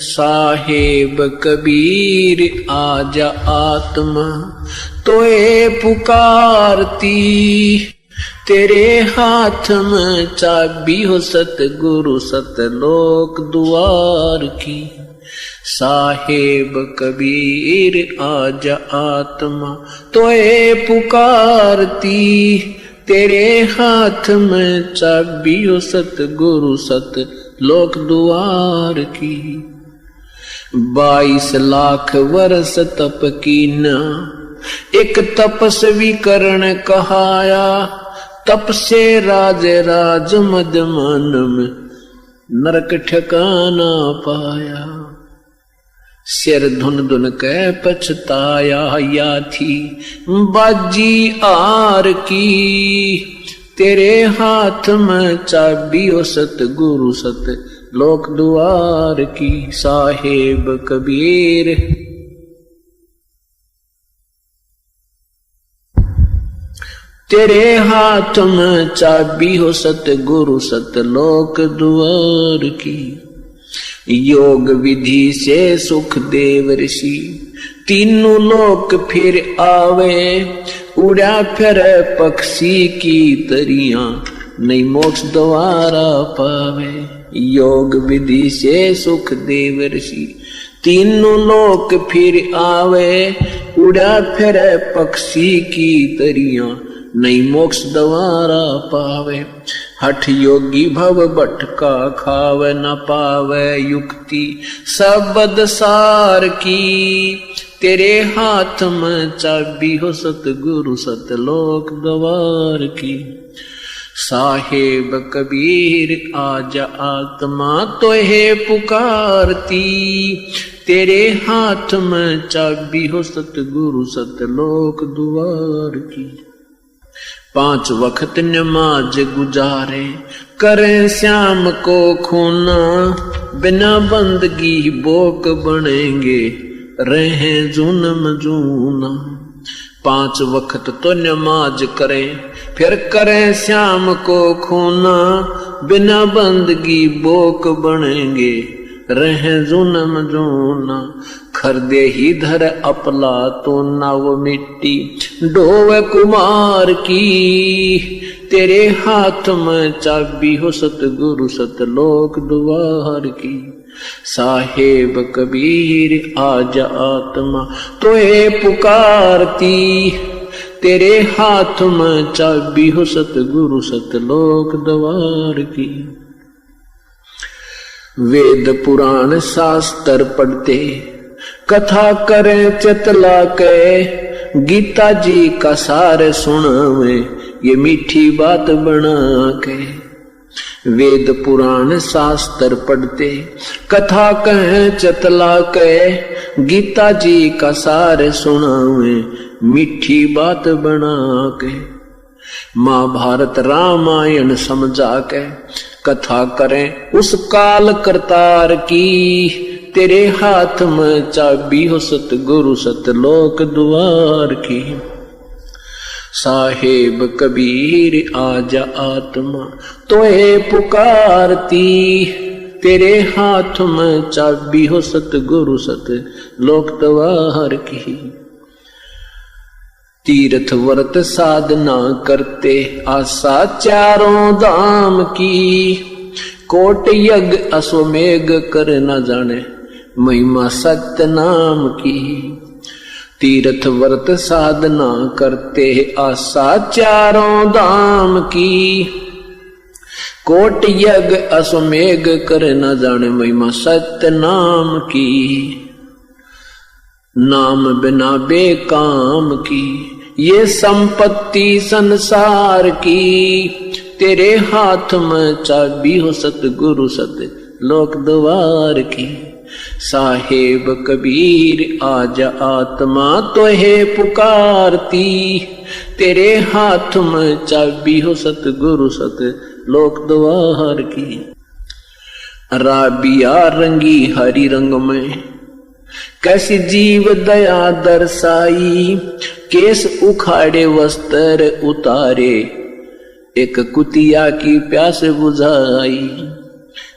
साहेब कबीर आजा आत्मा तोए पुकारती, तेरे हाथ में चाबी हो सतगुरु सतलोक द्वार की। साहेब कबीर आजा आत्मा तोए पुकारती, तेरे हाथ में चाबी हो सतगुरु सतलोक द्वार की। 22 लाख वर्ष तप कीना, एक तपस्वी करण कहाया, तप से राज राज मद मन में नरक ठिकाना पाया। सिर धुन धुन कै पछताया, या थी बाजी आर की, तेरे हाथ में चाबी हो सतगुरु सत लोक द्वार की। साहेब कबीर तेरे हाथ में चाबी हो सतगुरु सतलोक द्वार की। योग विधि से सुख देव ऋषि, तीनों लोक फिर आवे, उड़ा फिर पक्षी की तरियां, नहीं मोक्ष द्वारा पावे। योग विधि से सुख देव ऋषि, तीनों लोक फिर आवे, उड़ा फिर पक्षी की तरियां, नहीं मोक्ष द्वारा पावे। हठ योगी भव भटका खावे, न पावे युक्ति सबद सार की, तेरे हाथ में चाबी हो सतगुरु सतलोक द्वार की। साहेब कबीर आजा आत्मा तोहे पुकारती, तेरे हाथ में चाबी हो सतगुरु सतलोक द्वार की। 5 वक्त नमाज गुजारे, करें श्याम को खूना, बिना बंदगी बोक बनेंगे, रहे जूनम जूना। 5 वक्त तो नमाज करें, फिर करें श्याम को खूना, बिना बंदगी बोक बनेंगे, रहे जूनम जूना। खरदे ही धर अपला तो नव मिट्टी, ढोवे कुमार की, तेरे हाथ में चाबी हो सतगुरु सतलोक द्वार की। साहेब कबीर आजा आत्मा तोए पुकारती, तेरे हाथ में चाबी हो सतगुरु सतलोक द्वार की। वेद पुराण शास्त्र पढ़ते, कथा करें चितला के, गीता जी का सार सुनावे, ये मीठी बात बना के। वेद पुराण शास्त्र पढ़ते, कथा कहें चितला के, गीता जी का सार सुनावे, मीठी बात बना के। महाभारत रामायण समझा के, कथा करें उस काल करतार की, तेरे हाथ में चाबी हो सतगुरु सतलोक द्वार की। साहेब कबीर आजा आत्मा तोए पुकारती, तेरे हाथ में चाबी हो सतगुरु सतलोक द्वार की। तीर्थ व्रत साधना करते, आशा चारों धाम की, कोट यज्ञ अश्वमेघ कर न जाने, महिमा सत्य नाम की। तीर्थ व्रत साधना करते, आशा चारों धाम की, कोट यज्ञ अश्वमेघ कर न जाने, महिमा सत्य नाम की। नाम बिना बेकाम की, ये संपत्ति संसार की, तेरे हाथ में चाबी हो सतगुरु सतलोक द्वार की। साहेब कबीर आजा आत्मा तोहे पुकारती, तेरे हाथ में चाबी हो सतगुरु सतलोक द्वार की। राबिया रंगी हरि रंग में, कैसी जीव दया दर्शाई, केस उखाड़े वस्त्र उतारे, एक कुतिया की प्यास बुझाई।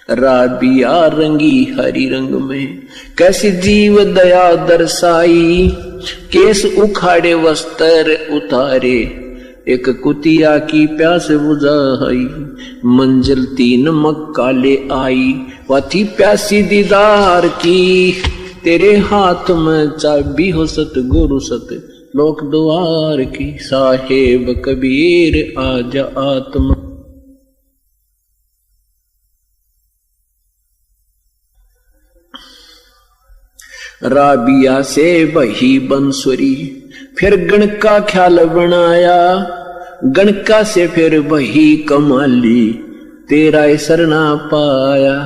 राबिया रंगी हरी रंग में, कैसी जीव दया दर्शाई, केस उखाड़े वस्त्र उतारे, एक कुतिया की प्यास बुझाई, मंजिल 3 मक्का ले आई, वह थी प्यासी दीदार की, तेरे हाथ में चाबी हो सतगुरु सत लोक द्वार की, साहेब कबीर आजा आत्मा। राबिया से बही बंसुरी, फिर गण का ख्याल बनाया, गणका से फिर बही कमाली, तेरा सरना पाया।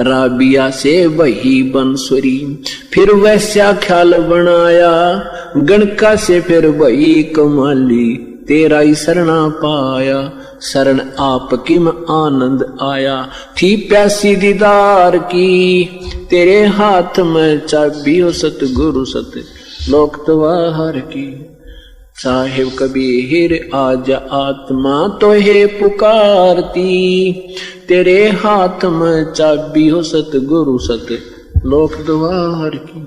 राबिया से बही बंसुरी, फिर वैसा ख्याल बनाया, गणका से फिर बही कमाली, तेरा सरना पाया। शरण आपकी में आनंद आया, थी प्यासी दीदार की, तेरे हाथ में चाबी हो सतगुरु सत लोक द्वार की, साहिब कबीर आजा आत्मा तो है पुकारती, तेरे हाथ में चाबी हो सतगुरु सत लोक द्वार की।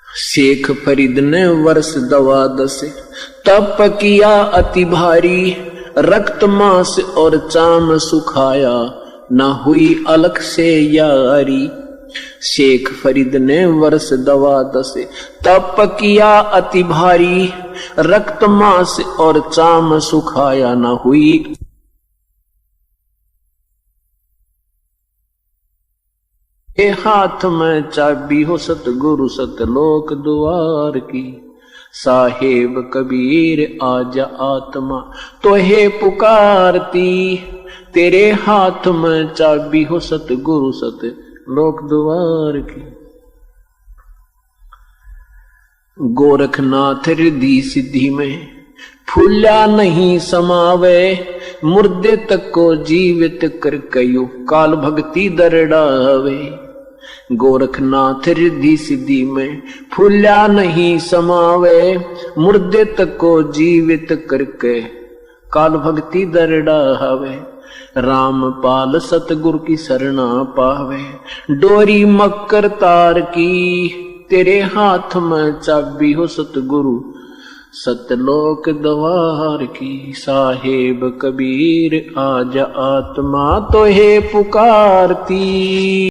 शेख फरीद ने वर्ष 12 तप किया अति भारी, रक्त मांस और चाम सुखाया, न हुई अलख से यारी। शेख फरीद ने वर्ष 12 तप किया अति भारी, रक्त मांस और चाम सुखाया, न हुई ये हाथ में चाबी हो सतगुरु सतलोक द्वार की, साहेब कबीर आजा आत्मा तो है पुकारती, तेरे हाथ में चाबी हो सतगुरु सत लोक द्वार की। गोरखनाथ रिद्धि सिद्धि में फूला नहीं समावे, मुर्दे तक को जीवित कर कयो काल भक्ति दरड़ावे। गोरखनाथ रिद्धि सिद्धि में फूला नहीं समावे, मुर्दे तक को जीवित करके काल भक्ति दरड़ावे। रामपाल सतगुरु की शरणा पावे, डोरी मकर तार की, तेरे हाथ में चाबी हो सतगुरु सतलोक द्वार की, साहेब कबीर आजा आत्मा तो है पुकारती।